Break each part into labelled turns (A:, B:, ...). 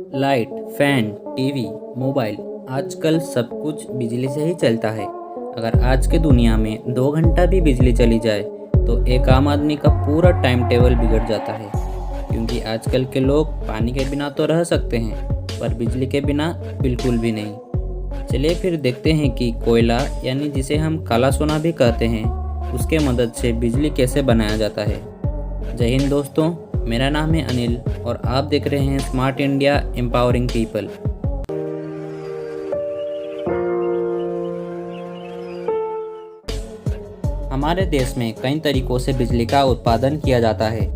A: Light, fan, TV, mobile आजकल सब कुछ बिजली से ही चलता है। अगर आज के दुनिया में 2 घंटा भी बिजली चली जाए तो एक आम आदमी का पूरा टाइम टेबल बिगड़ जाता है। क्योंकि आजकल के लोग पानी के बिना तो रह सकते हैं पर बिजली के बिना बिल्कुल भी नहीं। चलिए फिर देखते हैं कि कोयला यानी जिसे हम काला सोना भी कहते हैं उसके मदद से बिजली कैसे बनाया जाता है। जय हिंद दोस्तों, मेरा नाम है अनिल और आप देख रहे हैं स्मार्ट इंडिया एम्पावरिंग पीपल। हमारे देश में कई तरीकों से बिजली का उत्पादन किया जाता है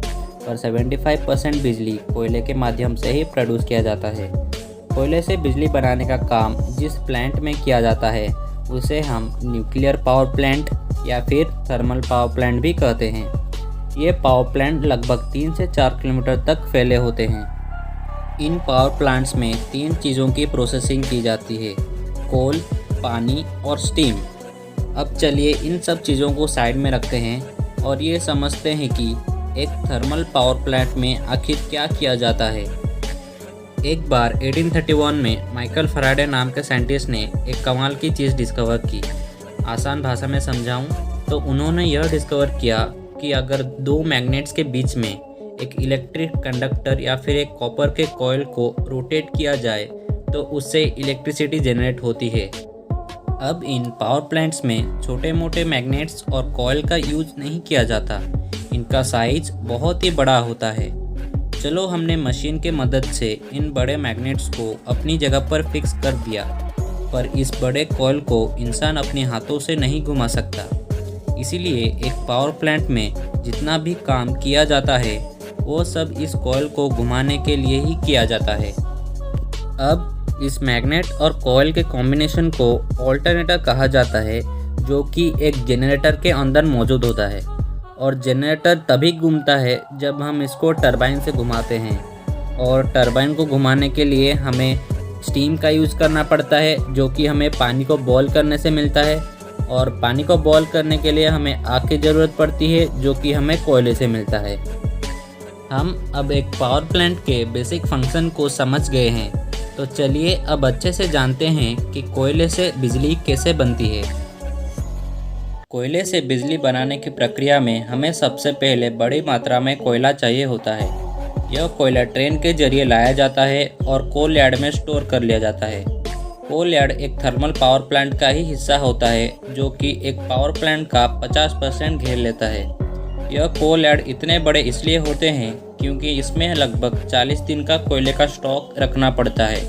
A: पर 75% बिजली कोयले के माध्यम से ही प्रोड्यूस किया जाता है। कोयले से बिजली बनाने का काम जिस प्लांट में किया जाता है उसे हम न्यूक्लियर पावर प्लांट या फिर थर्मल पावर प्लांट भी कहते हैं। ये पावर प्लांट लगभग 3 से 4 किलोमीटर तक फैले होते हैं। इन पावर प्लांट्स में 3 चीज़ों की प्रोसेसिंग की जाती है: कोल, पानी और स्टीम। अब चलिए इन सब चीज़ों को साइड में रखते हैं और ये समझते हैं कि एक थर्मल पावर प्लांट में आखिर क्या किया जाता है। एक बार 1831 में माइकल फैराडे नाम के साइंटिस्ट ने एक कमाल की चीज़ डिस्कवर की। आसान भाषा में समझाऊं तो उन्होंने यह डिस्कवर किया कि अगर 2 मैग्नेट्स के बीच में एक इलेक्ट्रिक कंडक्टर या फिर एक कॉपर के कॉइल को रोटेट किया जाए तो उससे इलेक्ट्रिसिटी जनरेट होती है। अब इन पावर प्लांट्स में छोटे मोटे मैग्नेट्स और कॉइल का यूज नहीं किया जाता, इनका साइज बहुत ही बड़ा होता है। चलो हमने मशीन के मदद से इन बड़े मैग्नेट्स को अपनी जगह पर फिक्स कर दिया, पर इस बड़े कॉइल को इंसान अपने हाथों से नहीं घुमा सकता। इसीलिए एक पावर प्लांट में जितना भी काम किया जाता है वो सब इस कॉइल को घुमाने के लिए ही किया जाता है। अब इस मैग्नेट और कॉइल के कॉम्बिनेशन को ऑल्टरनेटर कहा जाता है, जो कि एक जनरेटर के अंदर मौजूद होता है। और जनरेटर तभी घूमता है जब हम इसको टरबाइन से घुमाते हैं, और टरबाइन को घुमाने के लिए हमें स्टीम का यूज़ करना पड़ता है, जो कि हमें पानी को बॉयल करने से मिलता है। और पानी को बॉयल करने के लिए हमें आग की ज़रूरत पड़ती है, जो कि हमें कोयले से मिलता है। हम अब एक पावर प्लांट के बेसिक फंक्शन को समझ गए हैं, तो चलिए अब अच्छे से जानते हैं कि कोयले से बिजली कैसे बनती है। कोयले से बिजली बनाने की प्रक्रिया में हमें सबसे पहले बड़ी मात्रा में कोयला चाहिए होता है। यह कोयला ट्रेन के जरिए लाया जाता है और कोल यार्ड में स्टोर कर लिया जाता है। कोल यार्ड एक थर्मल पावर प्लांट का ही हिस्सा होता है, जो कि एक पावर प्लांट का 50% घेर लेता है। यह कोल यार्ड इतने बड़े इसलिए होते हैं क्योंकि इसमें लगभग 40 दिन का कोयले का स्टॉक रखना पड़ता है,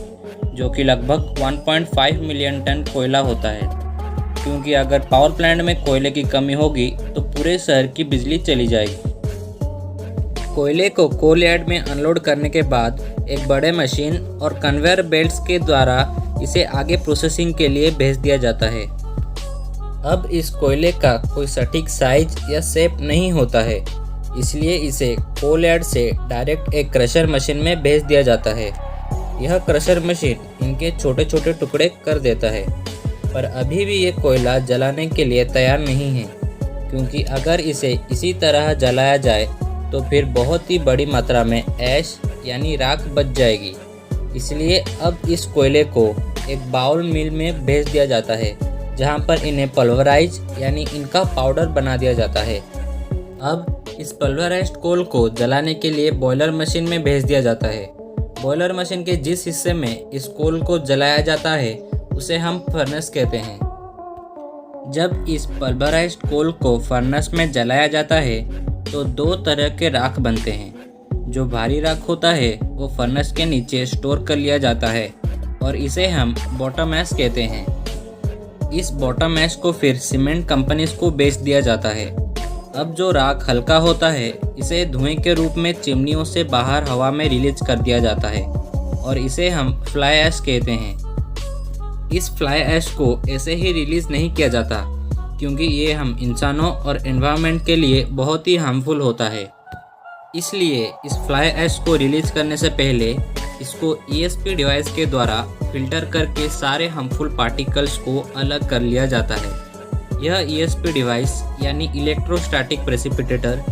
A: जो कि लगभग 1.5 मिलियन टन कोयला होता है। क्योंकि अगर पावर प्लांट में कोयले की कमी होगी तो पूरे शहर की बिजली चली जाएगी। कोयले को कोल यार्ड में अनलोड करने के बाद एक बड़े मशीन और कन्वेयर बेल्ट्स के द्वारा इसे आगे प्रोसेसिंग के लिए भेज दिया जाता है। अब इस कोयले का कोई सटीक साइज या शेप नहीं होता है, इसलिए इसे कोल यार्ड से डायरेक्ट एक क्रशर मशीन में भेज दिया जाता है। यह क्रशर मशीन इनके छोटे छोटे टुकड़े कर देता है, पर अभी भी ये कोयला जलाने के लिए तैयार नहीं है, क्योंकि अगर इसे इसी तरह जलाया जाए तो फिर बहुत ही बड़ी मात्रा में ऐश यानी राख बच जाएगी। इसलिए अब इस कोयले को एक बाउल मिल में भेज दिया जाता है, जहां पर इन्हें पल्वराइज यानी इनका पाउडर बना दिया जाता है। अब इस पल्वराइज्ड कोल को जलाने के लिए बॉयलर मशीन में भेज दिया जाता है। बॉयलर मशीन के जिस हिस्से में इस कोल को जलाया जाता है उसे हम फर्नेस कहते हैं। जब इस पल्वराइज्ड कोल को फर्नेस में जलाया जाता है तो 2 तरह के राख बनते हैं। जो भारी राख होता है वो फर्नेस के नीचे स्टोर कर लिया जाता है और इसे हम बॉटम ऐश कहते हैं। इस बॉटम ऐश को फिर सीमेंट कंपनीज को बेच दिया जाता है। अब जो राख हल्का होता है इसे धुएं के रूप में चिमनियों से बाहर हवा में रिलीज कर दिया जाता है और इसे हम फ्लाई ऐश कहते हैं। इस फ्लाई ऐश को ऐसे ही रिलीज नहीं किया जाता, क्योंकि ये हम इंसानों और एनवायरनमेंट के लिए बहुत ही हार्मफुल होता है। इसलिए इस फ्लाई ऐश को रिलीज करने से पहले इसको ESP डिवाइस के द्वारा फिल्टर करके सारे हार्मफुल पार्टिकल्स को अलग कर लिया जाता है। यह ESP डिवाइस यानी इलेक्ट्रोस्टैटिक प्रेसिपिटेटर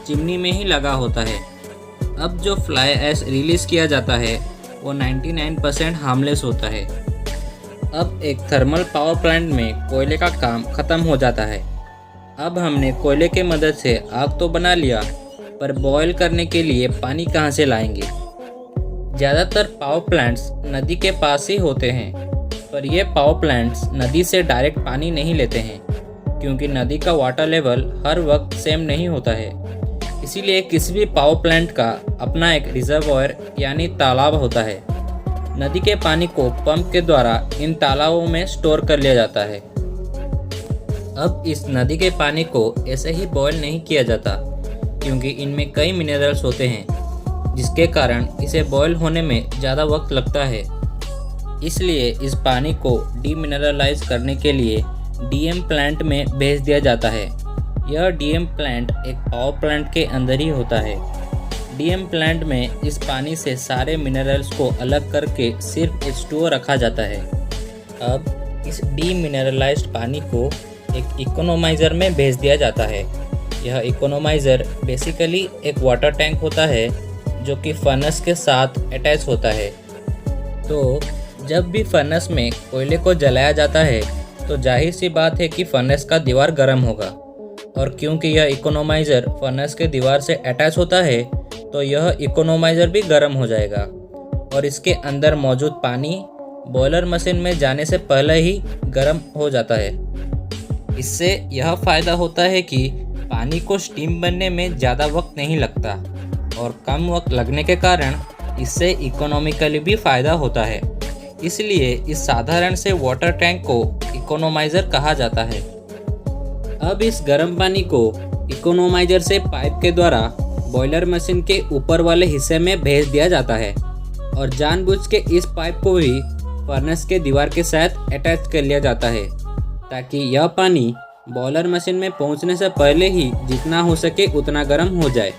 A: चिमनी में ही लगा होता है। अब जो फ्लाई ऐश रिलीज किया जाता है वो 99% हार्मलेस होता है। अब एक थर्मल पावर प्लांट में कोयले का काम ख़त्म हो जाता है। अब हमने कोयले की मदद से आग तो बना लिया, पर बॉयल करने के लिए पानी कहाँ से लाएंगे? ज़्यादातर पावर प्लांट्स नदी के पास ही होते हैं, पर ये पावर प्लांट्स नदी से डायरेक्ट पानी नहीं लेते हैं, क्योंकि नदी का वाटर लेवल हर वक्त सेम नहीं होता है। इसीलिए किसी भी पावर प्लांट का अपना एक रिजर्वॉयर यानी तालाब होता है। नदी के पानी को पंप के द्वारा इन तालाबों में स्टोर कर लिया जाता है। अब इस नदी के पानी को ऐसे ही बॉयल नहीं किया जाता, क्योंकि इनमें कई मिनरल्स होते हैं, जिसके कारण इसे बॉयल होने में ज़्यादा वक्त लगता है। इसलिए इस पानी को डीमिनरलाइज करने के लिए डीएम प्लांट में भेज दिया जाता है। यह डीएम प्लांट एक पावर प्लांट के अंदर ही होता है। डीएम प्लांट में इस पानी से सारे मिनरल्स को अलग करके सिर्फ H2O रखा जाता है। अब इस डीमिनरलाइज्ड पानी को एक इकोनोमाइज़र में भेज दिया जाता है। यह इकोनोमाइज़र बेसिकली एक वाटर टैंक होता है, जो कि फर्नेस के साथ अटैच होता है। तो जब भी फर्नेस में कोयले को जलाया जाता है, तो जाहिर सी बात है कि फर्नेस का दीवार गर्म होगा, और क्योंकि यह इकोनोमाइज़र फर्नेस के दीवार से अटैच होता है, तो यह इकोनोमाइज़र भी गर्म हो जाएगा और इसके अंदर मौजूद पानी बॉयलर मशीन में जाने से पहले ही गर्म हो जाता है। इससे यह फ़ायदा होता है कि पानी को स्टीम बनने में ज़्यादा वक्त नहीं लगता, और कम वक्त लगने के कारण इससे इकोनॉमिकली भी फ़ायदा होता है। इसलिए इस साधारण से वाटर टैंक को इकोनोमाइज़र कहा जाता है। अब इस गर्म पानी को इकोनोमाइज़र से पाइप के द्वारा बॉयलर मशीन के ऊपर वाले हिस्से में भेज दिया जाता है, और जानबूझ के इस पाइप को भी फर्नेस के दीवार के साथ अटैच कर लिया जाता है, ताकि यह पानी बॉयलर मशीन में पहुंचने से पहले ही जितना हो सके उतना गर्म हो जाए।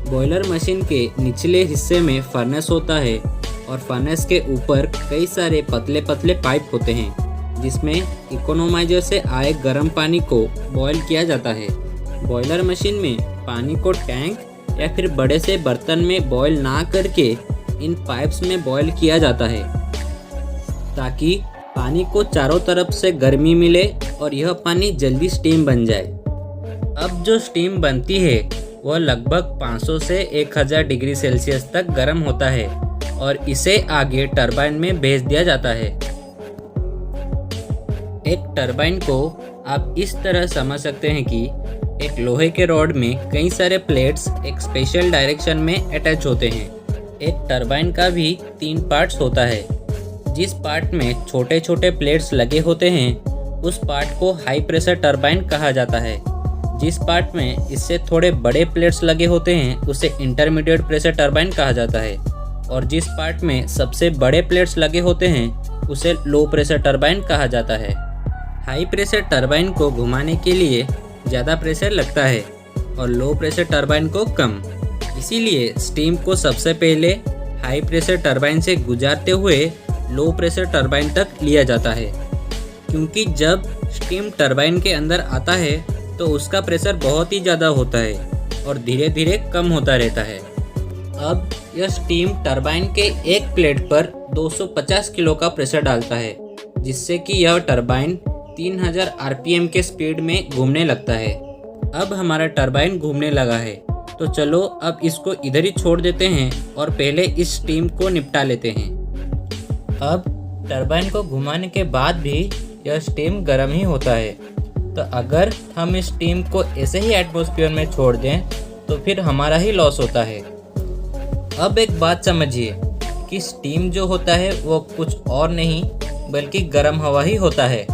A: बॉयलर मशीन के निचले हिस्से में फर्नेस होता है, और फर्नेस के ऊपर कई सारे पतले पतले पाइप होते हैं, जिसमें इकोनोमाइज़र से आए गर्म पानी को बॉयल किया जाता है। बॉयलर मशीन में पानी को टैंक या फिर बड़े से बर्तन में बॉयल ना करके इन पाइप्स में बॉयल किया जाता है, ताकि पानी को चारों तरफ से गर्मी मिले और यह पानी जल्दी स्टीम बन जाए। अब जो स्टीम बनती है वह लगभग 500 से 1000 डिग्री सेल्सियस तक गर्म होता है, और इसे आगे टरबाइन में भेज दिया जाता है। एक टरबाइन को आप इस तरह समझ सकते हैं कि एक लोहे के रॉड में कई सारे प्लेट्स एक स्पेशल डायरेक्शन में अटैच होते हैं। एक टरबाइन का भी 3 पार्ट्स होता है। जिस पार्ट में छोटे छोटे प्लेट्स लगे होते हैं, उस पार्ट को हाई प्रेशर टरबाइन कहा जाता है। जिस पार्ट में इससे थोड़े बड़े प्लेट्स लगे होते हैं, उसे इंटरमीडिएट प्रेशर टरबाइन कहा जाता है, और जिस पार्ट में सबसे बड़े प्लेट्स लगे होते हैं, उसे लो प्रेशर टरबाइन कहा जाता है। हाई प्रेशर टरबाइन को घुमाने के लिए ज़्यादा प्रेशर लगता है, और लो प्रेशर टरबाइन को कम। इसीलिए स्टीम को सबसे पहले हाई प्रेशर टरबाइन से गुजारते हुए लो प्रेशर टरबाइन तक लिया जाता है, क्योंकि जब स्टीम टरबाइन के अंदर आता है तो उसका प्रेशर बहुत ही ज़्यादा होता है और धीरे धीरे कम होता रहता है। अब यह स्टीम टरबाइन के एक प्लेट पर 250 किलो का प्रेशर डालता है, जिससे कि यह टरबाइन 3000 आरपीएम के स्पीड में घूमने लगता है। अब हमारा टरबाइन घूमने लगा है, तो चलो अब इसको इधर ही छोड़ देते हैं और पहले इस स्टीम को निपटा लेते हैं। अब टरबाइन को घुमाने के बाद भी यह स्टीम गर्म ही होता है, तो अगर हम इस स्टीम को ऐसे ही एटमॉस्फेयर में छोड़ दें तो फिर हमारा ही लॉस होता है। अब एक बात समझिए कि स्टीम जो होता है वो कुछ और नहीं बल्कि गर्म हवा ही होता है,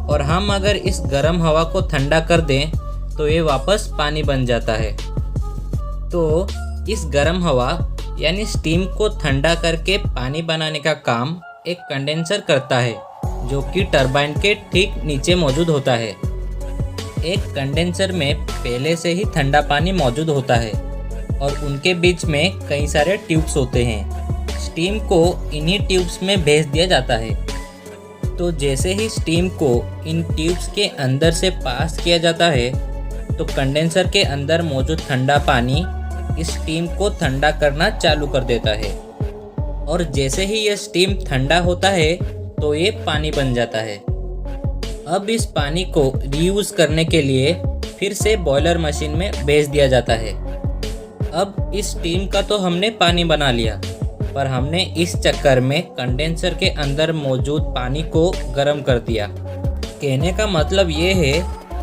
A: और हम अगर इस गर्म हवा को ठंडा कर दें तो ये वापस पानी बन जाता है। तो इस गर्म हवा यानी स्टीम को ठंडा करके पानी बनाने का काम एक कंडेंसर करता है, जो कि टरबाइन के ठीक नीचे मौजूद होता है। एक कंडेंसर में पहले से ही ठंडा पानी मौजूद होता है और उनके बीच में कई सारे ट्यूब्स होते हैं। स्टीम को इन्हीं ट्यूब्स में भेज दिया जाता है। तो जैसे ही स्टीम को इन ट्यूब्स के अंदर से पास किया जाता है, तो कंडेंसर के अंदर मौजूद ठंडा पानी इस स्टीम को ठंडा करना चालू कर देता है। और जैसे ही ये स्टीम ठंडा होता है तो ये पानी बन जाता है। अब इस पानी को रीयूज़ करने के लिए फिर से बॉयलर मशीन में भेज दिया जाता है। अब इस स्टीम का तो हमने पानी बना लिया, पर हमने इस चक्कर में कंडेंसर के अंदर मौजूद पानी को गर्म कर दिया। कहने का मतलब ये है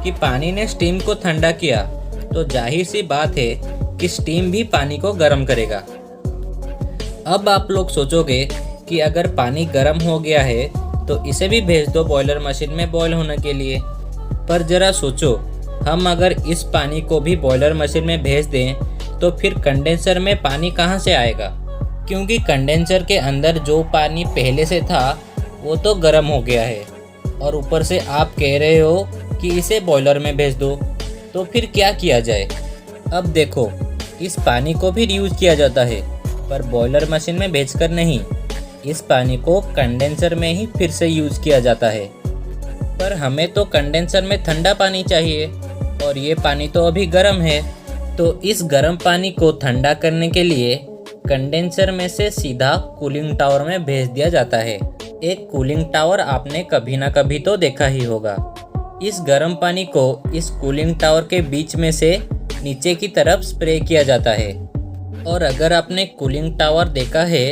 A: कि पानी ने स्टीम को ठंडा किया, तो जाहिर सी बात है कि स्टीम भी पानी को गर्म करेगा। अब आप लोग सोचोगे कि अगर पानी गर्म हो गया है तो इसे भी भेज दो बॉयलर मशीन में बॉयल होने के लिए। पर ज़रा सोचो, हम अगर इस पानी को भी बॉयलर मशीन में भेज दें तो फिर कंडेंसर में पानी कहाँ से आएगा? क्योंकि कंडेंसर के अंदर जो पानी पहले से था वो तो गर्म हो गया है, और ऊपर से आप कह रहे हो कि इसे बॉयलर में भेज दो, तो फिर क्या किया जाए? अब देखो, इस पानी को भी रीयूज़ किया जाता है, पर बॉयलर मशीन में भेजकर नहीं। इस पानी को कंडेंसर में ही फिर से यूज़ किया जाता है। पर हमें तो कंडेंसर में ठंडा पानी चाहिए, और ये पानी तो अभी गर्म है। तो इस गर्म पानी को ठंडा करने के लिए कंडेंसर में से सीधा कूलिंग टावर में भेज दिया जाता है। एक कूलिंग टावर आपने कभी ना कभी तो देखा ही होगा। इस गर्म पानी को इस कूलिंग टावर के बीच में से नीचे की तरफ स्प्रे किया जाता है। और अगर आपने कूलिंग टावर देखा है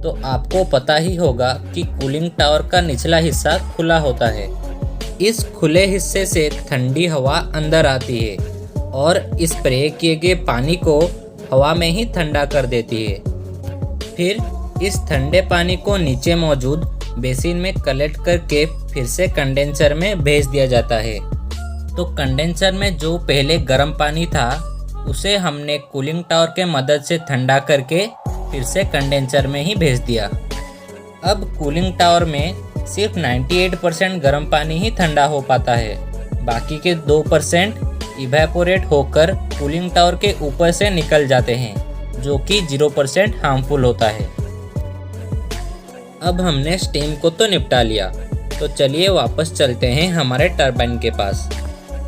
A: तो आपको पता ही होगा कि कूलिंग टावर का निचला हिस्सा खुला होता है। इस खुले हिस्से से ठंडी हवा अंदर आती है और स्प्रे किए गए पानी को हवा में ही ठंडा कर देती है। फिर इस ठंडे पानी को नीचे मौजूद बेसिन में कलेक्ट करके फिर से कंडेंसर में भेज दिया जाता है। तो कंडेंसर में जो पहले गर्म पानी था उसे हमने कूलिंग टावर के मदद से ठंडा करके फिर से कंडेंसर में ही भेज दिया। अब कूलिंग टावर में सिर्फ 98% गर्म पानी ही ठंडा हो पाता है, बाकी के 2% इवेपोरेट होकर कूलिंग टावर के ऊपर से निकल जाते हैं, जो कि 0% हार्मफुल होता है। अब हमने स्टीम को तो निपटा लिया, तो चलिए वापस चलते हैं हमारे टरबाइन के पास।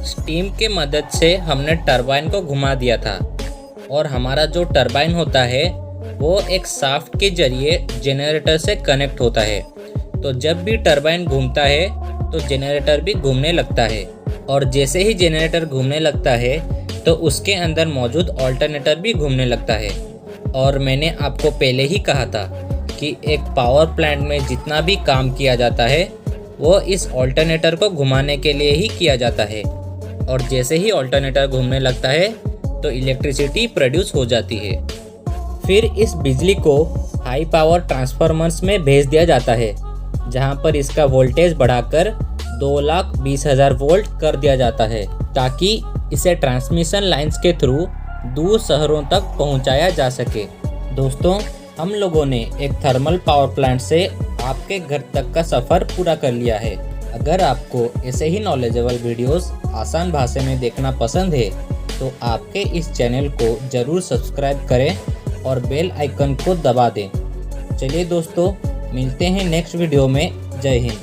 A: स्टीम के मदद से हमने टरबाइन को घुमा दिया था, और हमारा जो टरबाइन होता है वो एक शाफ्ट के जरिए जनरेटर से कनेक्ट होता है। तो जब भी टरबाइन घूमता है तो जनरेटर भी घूमने लगता है, और जैसे ही जनरेटर घूमने लगता है तो उसके अंदर मौजूद ऑल्टरनेटर भी घूमने लगता है। और मैंने आपको पहले ही कहा था कि एक पावर प्लांट में जितना भी काम किया जाता है वो इस ऑल्टरनेटर को घुमाने के लिए ही किया जाता है, और जैसे ही ऑल्टरनेटर घूमने लगता है तो इलेक्ट्रिसिटी प्रोड्यूस हो जाती है। फिर इस बिजली को हाई पावर ट्रांसफार्मर्स में भेज दिया जाता है, जहां पर इसका वोल्टेज बढ़ाकर 2,20,000 वोल्ट कर दिया जाता है, ताकि इसे ट्रांसमिशन लाइंस के थ्रू दूर शहरों तक पहुंचाया जा सके। दोस्तों, हम लोगों ने एक थर्मल पावर प्लांट से आपके घर तक का सफ़र पूरा कर लिया है। अगर आपको ऐसे ही नॉलेजेबल वीडियोस आसान भाषा में देखना पसंद है तो आपके इस चैनल को ज़रूर सब्सक्राइब करें और बेल आइकन को दबा दें। चलिए दोस्तों, मिलते हैं नेक्स्ट वीडियो में। जय हिंद।